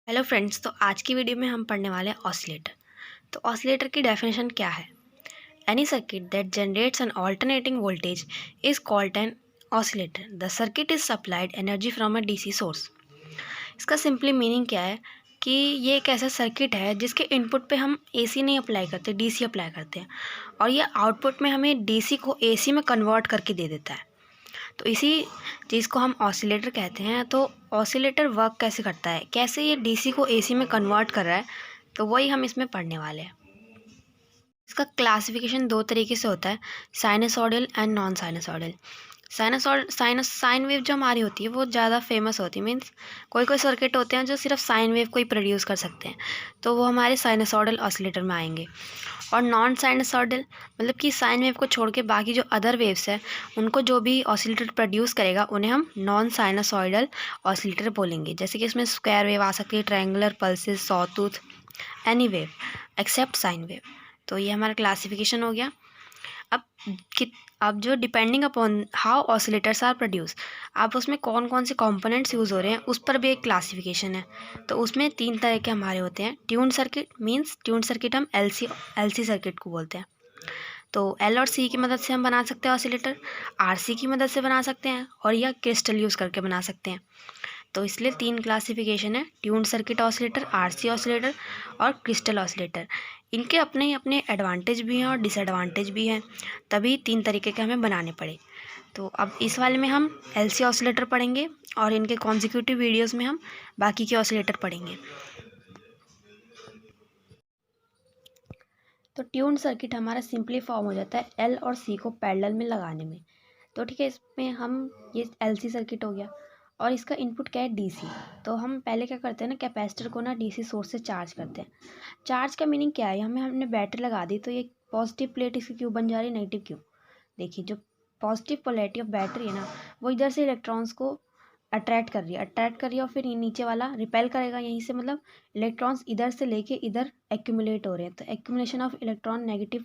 Hello friends. तो आज की वीडियो में हम पढ़ने वाले हैं ऑसिलेटर। तो ऑसिलेटर की डेफिनेशन क्या है? Any circuit that generates an alternating voltage is called an oscillator. The circuit is supplied energy from a DC source. इसका सिंपली मीनिंग क्या है कि ये एक ऐसा सर्किट है जिसके इनपुट पे हम एसी नहीं अप्लाई करते, डीसी अप्लाई करते हैं, और ये आउटपुट में हमें डीसी को एसी में कन्वर्ट करके दे देता है। तो इसी चीज़ को हम ऑसिलेटर कहते हैं। तो ऑसिलेटर वर्क कैसे करता है, कैसे ये डीसी को एसी में कन्वर्ट कर रहा है, तो वही हम इसमें पढ़ने वाले हैं। इसका क्लासिफिकेशन दो तरीके से होता है, sinusoidal and non sinusoidal. Sine wave जो हमारी होती है वो ज़्यादा फेमस होती है। मीन्स कोई कोई सर्किट होते हैं जो सिर्फ साइन वेव को ही प्रोड्यूस कर सकते हैं, तो वो हमारे साइनसॉइडल ऑसिलेटर में आएंगे। और नॉन साइनसॉइडल मतलब कि साइन वेव को छोड़ के बाकी जो अदर वेव्स है उनको जो भी ऑसिलेटर प्रोड्यूस करेगा उन्हें हम नॉन साइनसॉइडल ऑसिलेटर बोलेंगे। जैसे कि इसमें स्क्वायर वेव आ सकती है, triangular pulses, sawtooth, any wave except sine wave. तो ये हमारा क्लासिफिकेशन हो गया। अब कि अब जो depending upon how oscillators are produce, आप उसमें कौन कौन से कंपोनेंट्स यूज़ हो रहे हैं उस पर भी एक क्लासिफिकेशन है। तो उसमें तीन तरह के हमारे होते हैं। Tune circuit, means tune circuit हम एलसी सर्किट को बोलते हैं। तो एल और सी की मदद से हम बना सकते हैं ऑसिलेटर, आरसी की मदद से बना सकते हैं, और या क्रिस्टल यूज़ करके बना सकते हैं। तो इसलिए तीन क्लासिफिकेशन है, tune circuit oscillator, RC oscillator और क्रिस्टल ऑसिलेटर। इनके अपने ही अपने एडवांटेज भी हैं और डिसएडवांटेज भी हैं, तभी तीन तरीके के हमें बनाने पड़े। तो अब इस वाले में हम एलसी ऑसिलेटर पढ़ेंगे और इनके कॉन्जिक्यूटिव वीडियोस में हम बाकी के ऑसिलेटर पढ़ेंगे। तो ट्यून सर्किट हमारा सिंपली फॉर्म हो जाता है एल और सी को पैरेलल में लगाने में। तो ठीक है, इसमें हम ये एलसी सर्किट हो गया और इसका इनपुट क्या है, डीसी। तो हम पहले क्या करते हैं ना, कैपेसिटर को ना डीसी सोर्स से चार्ज करते हैं। चार्ज का मीनिंग क्या है, हमने बैटरी लगा दी तो ये पॉजिटिव प्लेट इसकी क्यों बन जा रही है, नेगेटिव क्यों। देखिए, जो पॉजिटिव पोलैरिटी ऑफ बैटरी है ना, वो इधर से इलेक्ट्रॉन्स को अट्रैक्ट कर रही है और फिर ये नीचे वाला रिपेल करेगा यहीं से। मतलब इलेक्ट्रॉन्स इधर से लेके इधर एक्यूमुलेट हो रहे हैं, तो एक्यूमुलेशन ऑफ इलेक्ट्रॉन नेगेटिव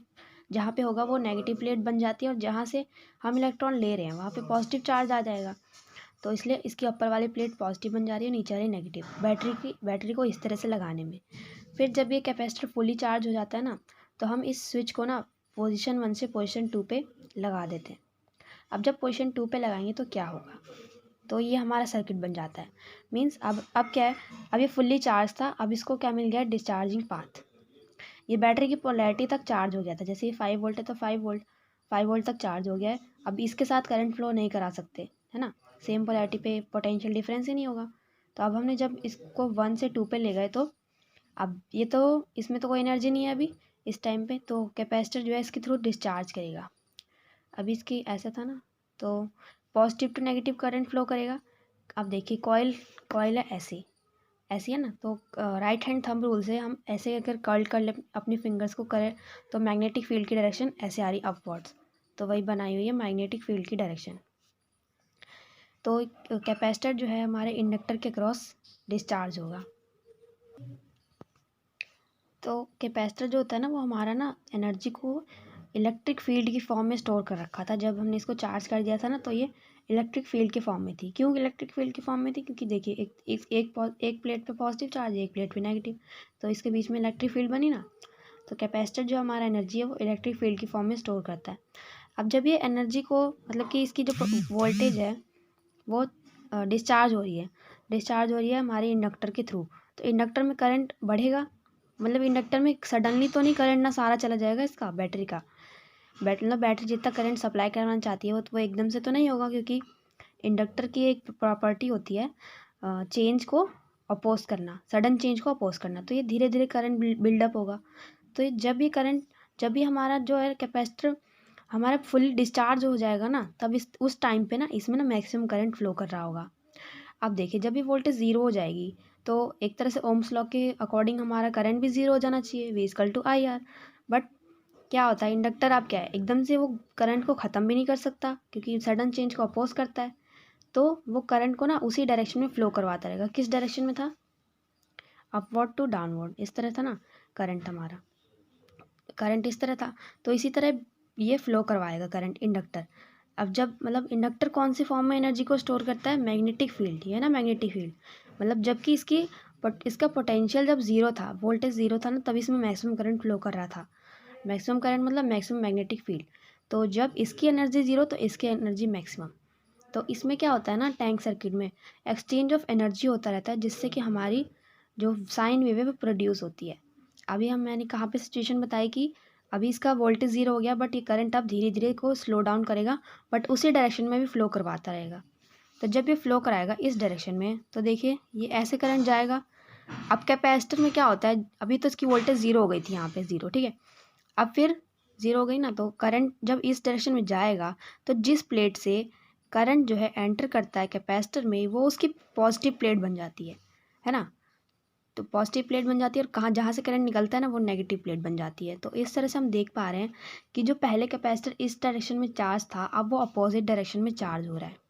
जहाँ पे होगा वो नेगेटिव प्लेट बन जाती है, और जहाँ से हम इलेक्ट्रॉन ले रहे हैं वहाँ पे पॉजिटिव चार्ज आ जाएगा। तो इसलिए इसकी अपर वाली प्लेट पॉजिटिव बन जा रही है, नीचे वाली नेगेटिव, बैटरी को इस तरह से लगाने में। फिर जब ये कैपेसिटर फुली चार्ज हो जाता है ना, तो हम इस स्विच को ना पोजीशन 1 से पोजीशन 2 पे लगा देते हैं। अब जब पोजीशन 2 पे लगाएंगे तो क्या होगा, तो ये हमारा सर्किट बन जाता है। मीन्स अब क्या है, अब ये फुल्ली चार्ज था, अब इसको क्या मिल गया, डिस्चार्जिंग पाथ। ये बैटरी की पोलैरिटी तक चार्ज हो गया था, जैसे ये 5 वोल्ट है तो 5 वोल्ट तक चार्ज हो गया है। अब इसके साथ करंट फ्लो नहीं करा सकते, है ना, सेम पोलैरिटी पे पोटेंशियल डिफरेंस ही नहीं होगा। तो अब हमने जब इसको 1 से 2 पे ले गए, तो अब ये तो इसमें तो कोई एनर्जी नहीं है अभी इस टाइम पे, तो कैपेसिटर जो है इसके थ्रू डिस्चार्ज करेगा। अभी इसकी ऐसा था ना, तो positive to negative current flow करेगा। अब देखिए, कॉइल है ऐसी ऐसी है ना, तो राइट हैंड थंब रूल से हम ऐसे अगर कर्ल कर ले अपनी फिंगर्स को करें, तो मैग्नेटिक फील्ड की डायरेक्शन ऐसे आ रही अपवर्ड्स। तो वही बनाई हुई है मैग्नेटिक फील्ड की डायरेक्शन। तो कैपेसिटर जो है हमारे इंडक्टर के क्रॉस डिस्चार्ज होगा। तो कैपेसिटर जो होता है ना, वो हमारा ना एनर्जी को इलेक्ट्रिक फील्ड की फॉर्म में स्टोर कर रखा था। जब हमने इसको चार्ज कर दिया था ना, तो ये इलेक्ट्रिक फील्ड के फॉर्म में थी। क्यों इलेक्ट्रिक फील्ड के फॉर्म में थी, क्योंकि देखिए एक प्लेट पे पॉजिटिव चार्ज है, एक प्लेट पे नेगेटिव, तो इसके बीच में इलेक्ट्रिक फील्ड बनी ना। तो कैपेसिटर जो हमारा एनर्जी है वो इलेक्ट्रिक फील्ड की फॉर्म में स्टोर करता है। अब जब ये एनर्जी को, मतलब कि इसकी जो वोल्टेज है वो डिस्चार्ज हो रही है हमारे इंडक्टर के थ्रू, तो इंडक्टर में करंट बढ़ेगा। मतलब इंडक्टर में सडनली तो नहीं करंट ना सारा चला जाएगा इसका, बैटरी का। मतलब बैटरी जितना करंट सप्लाई करना चाहती है वो एकदम से तो नहीं होगा, क्योंकि इंडक्टर की एक प्रॉपर्टी होती है चेंज को अपोज करना, सडन चेंज को अपोज करना। तो ये धीरे धीरे करंट बिल्डअप होगा। तो ये जब भी हमारा जो है कैपेसिटर हमारा फुल डिस्चार्ज हो जाएगा ना, तब उस टाइम पे ना इसमें ना मैक्सिमम करंट फ्लो कर रहा होगा। अब देखिए, जब भी वोल्टेज ज़ीरो हो जाएगी, तो एक तरह से ओम्स लॉ के अकॉर्डिंग हमारा करंट भी ज़ीरो हो जाना चाहिए, V=IR। बट क्या होता है, इंडक्टर आप क्या है, एकदम से वो करंट को ख़त्म भी नहीं कर सकता, क्योंकि सडन चेंज को अपोज करता है। तो वो करंट को ना उसी डायरेक्शन में फ्लो करवाता रहेगा। किस डायरेक्शन में था, अपवर्ड टू डाउनवर्ड, इस तरह था ना करंट इस तरह था। तो इसी तरह ये फ्लो करवाएगा करंट इंडक्टर। अब जब, मतलब इंडक्टर कौन सी फॉर्म में एनर्जी को स्टोर करता है, मैग्नेटिक फील्ड, ये है ना मैग्नेटिक फील्ड। मतलब जबकि इसकी बट इसका पोटेंशियल जब ज़ीरो था, वोल्टेज ज़ीरो था ना, तभी इसमें मैक्सिमम करंट फ्लो कर रहा था। मैक्सिमम करंट मतलब मैक्सिमम मैग्नेटिक फील्ड। तो जब इसकी एनर्जी ज़ीरो तो इसकी एनर्जी मैक्सिमम। तो इसमें क्या होता है ना, टैंक सर्किट में एक्सचेंज ऑफ एनर्जी होता रहता है, जिससे कि हमारी जो साइन वेव है वो प्रोड्यूस होती है। अभी मैंने कहाँ पे सिचुएशन बताई कि अभी इसका वोल्टेज ज़ीरो हो गया, बट ये करंट अब धीरे धीरे को स्लो डाउन करेगा, बट उसी डायरेक्शन में भी फ्लो करवाता रहेगा। तो जब ये फ्लो कराएगा इस डायरेक्शन में, तो देखिए ये ऐसे करंट जाएगा। अब कैपेसिटर में क्या होता है, अभी तो इसकी वोल्टेज ज़ीरो हो गई थी, यहाँ पे ज़ीरो, ठीक है। अब फिर ज़ीरो हो गई ना, तो करंट जब इस डायरेक्शन में जाएगा, तो जिस प्लेट से करंट जो है एंटर करता है कैपेसिटर में, वो उसकी पॉजिटिव प्लेट बन जाती है ना। तो पॉजिटिव प्लेट बन जाती है, और कहाँ जहाँ से करंट निकलता है ना, वो नेगेटिव प्लेट बन जाती है। तो इस तरह से हम देख पा रहे हैं कि जो पहले कैपेसिटर इस डायरेक्शन में चार्ज था, अब वो अपोजिट डायरेक्शन में चार्ज हो रहा है।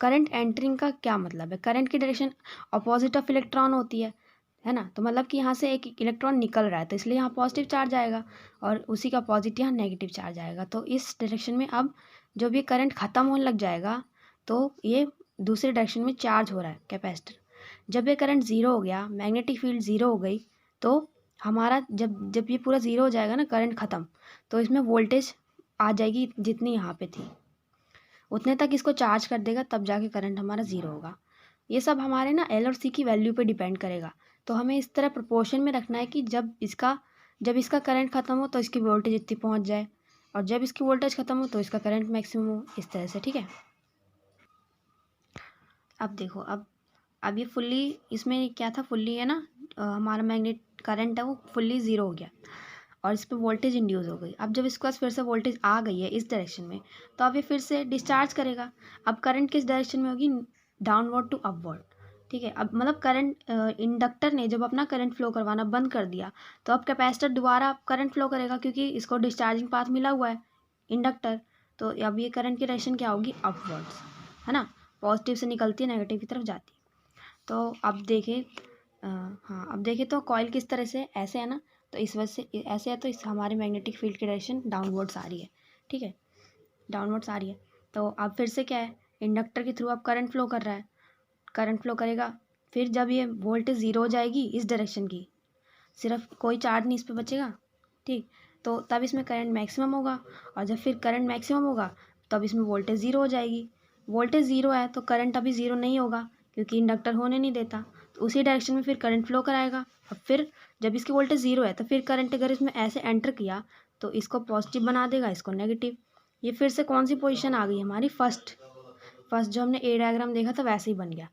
करंट एंटरिंग का क्या मतलब है, करंट की डायरेक्शन अपोजिट ऑफ इलेक्ट्रॉन होती है ना। तो मतलब कि यहाँ से एक इलेक्ट्रॉन निकल रहा है, तो इसलिए यहाँ पॉजिटिव चार्ज आएगा, और उसी का अपोजिट यहाँ नेगेटिव चार्ज आएगा। तो इस डायरेक्शन में अब जब ये करंट ख़त्म होने लग जाएगा, तो ये दूसरे डायरेक्शन में चार्ज हो रहा है कैपेसिटर। जब ये करंट ज़ीरो हो गया, मैग्नेटिक फील्ड ज़ीरो हो गई, तो हमारा जब जब ये पूरा ज़ीरो हो जाएगा ना, करंट ख़त्म, तो इसमें वोल्टेज आ जाएगी जितनी यहाँ पे थी, उतने तक इसको चार्ज कर देगा, तब जाके करंट हमारा ज़ीरो होगा। ये सब हमारे ना एल और सी की वैल्यू पे डिपेंड करेगा। तो हमें इस तरह प्रोपोर्शन में रखना है कि जब इसका करंट ख़त्म हो तो इसकी वोल्टेज इतनी पहुंच जाए, और जब इसकी वोल्टेज ख़त्म हो तो इसका करंट मैक्सिमम हो, इस तरह से, ठीक है। अब देखो, अब ये फुल्ली, इसमें क्या था, फुल्ली है ना, हमारा मैग्नेट करंट है वो फुल्ली ज़ीरो हो गया, और इस पर वोल्टेज इंड्यूस हो गई। अब जब इसके पास फिर से वोल्टेज आ गई है इस डायरेक्शन में, तो अब ये फिर से डिस्चार्ज करेगा। अब करंट किस डायरेक्शन में होगी, डाउनवर्ड टू अपवर्ड, ठीक है। अब मतलब करंट, इंडक्टर ने जब अपना करंट फ्लो करवाना बंद कर दिया, तो अब कैपेसिटर दोबारा करंट फ्लो करेगा, क्योंकि इसको डिस्चार्जिंग पाथ मिला हुआ है इंडक्टर। तो अब ये करंट की डायरेक्शन क्या होगी, अपवर्ड्स, है ना। पॉजिटिव से निकलती है, नेगेटिव की तरफ जाती है। तो अब देखें, हाँ अब देखें तो कॉइल किस तरह से, ऐसे है ना, तो इस वजह से ऐसे है, तो इस हमारे मैग्नेटिक फील्ड की डायरेक्शन डाउनवर्ड्स आ रही है, ठीक है, डाउनवर्ड्स आ रही है। तो अब फिर से क्या है, इंडक्टर के थ्रू अब करंट फ्लो कर रहा है, करंट फ्लो करेगा। फिर जब ये वोल्टेज ज़ीरो हो जाएगी इस डायरेक्शन की, सिर्फ कोई चार्ज नहीं इस पर बचेगा, ठीक, तो तब इसमें करंट मैक्सिमम होगा। और जब फिर करंट मैक्सिमम होगा, तब इसमें वोल्टेज ज़ीरो हो जाएगी। वोल्टेज ज़ीरो है तो करंट अभी ज़ीरो नहीं होगा, क्योंकि इंडक्टर होने नहीं देता, तो उसी डायरेक्शन में फिर करंट फ्लो कराएगा। अब फिर जब इसकी वोल्टेज ज़ीरो है, तो फिर करंट अगर इसमें ऐसे एंटर किया, तो इसको पॉजिटिव बना देगा, इसको नेगेटिव। ये फिर से कौन सी पोजीशन आ गई हमारी, फर्स्ट। फर्स्ट जो हमने ए डायग्राम देखा था वैसे ही बन गया।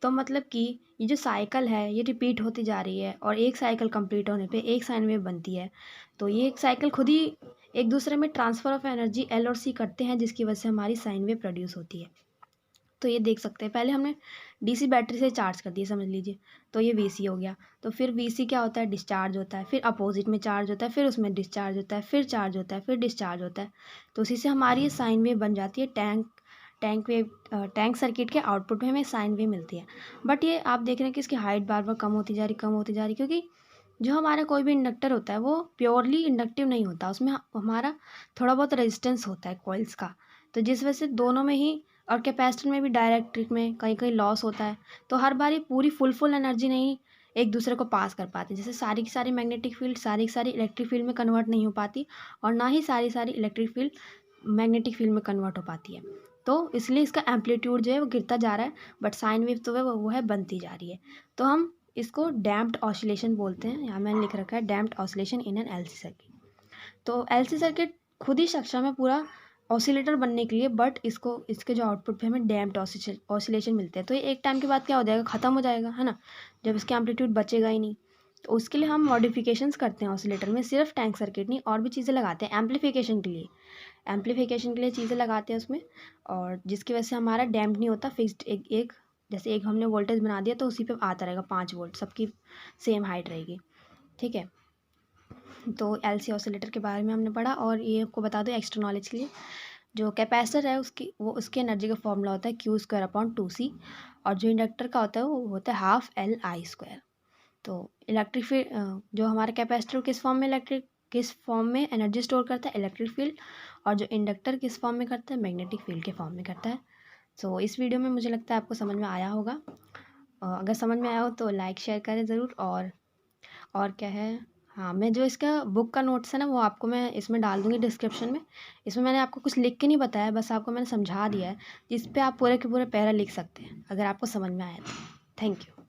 तो मतलब कि ये जो साइकिल है ये रिपीट होती जा रही है, और एक साइकिल कंप्लीट होने पे एक साइन वेव बनती है। तो ये एक साइकिल खुद ही एक दूसरे में ट्रांसफ़र ऑफ एनर्जी एल और सी करते हैं, जिसकी वजह से हमारी साइन वेव प्रोड्यूस होती है। तो ये देख सकते हैं, पहले हमने डीसी बैटरी से चार्ज कर दिया, समझ लीजिए, तो ये वीसी हो गया। तो फिर वीसी क्या होता है, डिस्चार्ज होता है, फिर अपोजिट में चार्ज होता है, फिर उसमें डिस्चार्ज होता है, फिर चार्ज होता है, फिर डिस्चार्ज होता है। तो उसी से हमारी ये साइन वेव बन जाती है। टैंक सर्किट के आउटपुट में हमें साइन वेव मिलती है। बट ये आप देख रहे हैं कि इसकी हाइट बार बार कम होती जा रही, कम होती जा रही, क्योंकि जो हमारा कोई भी इंडक्टर होता है वो प्योरली इंडक्टिव नहीं होता, उसमें हमारा थोड़ा बहुत रेजिस्टेंस होता है कॉइल्स का। तो जिस वजह से दोनों में ही, और कैपेसिटर में भी डायरेक्ट्रिक में कहीं कहीं लॉस होता है। तो हर बार ये पूरी फुल एनर्जी नहीं एक दूसरे को पास कर पाती, जैसे सारी की सारी मैग्नेटिक फील्ड सारी की सारी इलेक्ट्रिक फील्ड में कन्वर्ट नहीं हो पाती, और ना ही सारी सारी इलेक्ट्रिक फील्ड मैग्नेटिक फील्ड में कन्वर्ट हो पाती है। तो इसलिए इसका एम्पलीट्यूड जो है वो गिरता जा रहा है, बट साइन वेव तो वो है बनती जा रही है। तो हम इसको डैम्प्ड ऑसिलेशन बोलते हैं, यहाँ मैंने लिख रखा है damped oscillation in an LC circuit. तो एलसी सर्किट खुद ही सक्षम है पूरा ऑसिलेटर बनने के लिए, बट इसके जो आउटपुट पे हमें डैम्प्ड ऑसिलेशन मिलते हैं। तो ये एक टाइम के बाद क्या हो जाएगा, ख़त्म हो जाएगा, है ना, जब इसके एम्पलीट्यूड बचेगा ही नहीं। तो उसके लिए हम मॉडिफिकेशंस करते हैं ऑसिलेटर में, सिर्फ टैंक सर्किट नहीं, और भी चीज़ें लगाते हैं एम्पलीफिकेशन के लिए चीज़ें लगाते हैं उसमें, और जिसकी वजह से हमारा डैम्प नहीं होता, फिक्स्ड एक जैसे एक हमने वोल्टेज बना दिया तो उसी पे आता रहेगा 5 वोल्ट, सबकी सेम हाइट रहेगी, ठीक है। तो एलसी ऑसिलेटर के बारे में हमने पढ़ा। और ये आपको बता दो एक्स्ट्रा नॉलेज के लिए, जो कैपेसिटर है उसकी एनर्जी का फॉर्मूला होता है Q²/2C, और जो इंडक्टर का होता है वो होता है ½ Li²। तो इलेक्ट्रिक फील्ड, जो हमारा कैपेसिटर किस फॉर्म में एनर्जी स्टोर करता है, इलेक्ट्रिक फील्ड, और जो इंडक्टर किस फॉर्म में करता है, मैग्नेटिक फील्ड के फॉर्म में करता है। सो इस वीडियो में मुझे लगता है आपको समझ में आया होगा। अगर समझ में आया हो तो लाइक शेयर करें ज़रूर। और क्या है, हाँ, मैं जो इसका बुक का नोट्स है ना वो आपको मैं इसमें डाल दूँगी डिस्क्रिप्शन में। इसमें मैंने आपको कुछ लिख के नहीं बताया, बस आपको मैंने समझा दिया है, जिस पे आप पूरे के पूरे पैरा लिख सकते हैं अगर आपको समझ में आया तो। Thank you.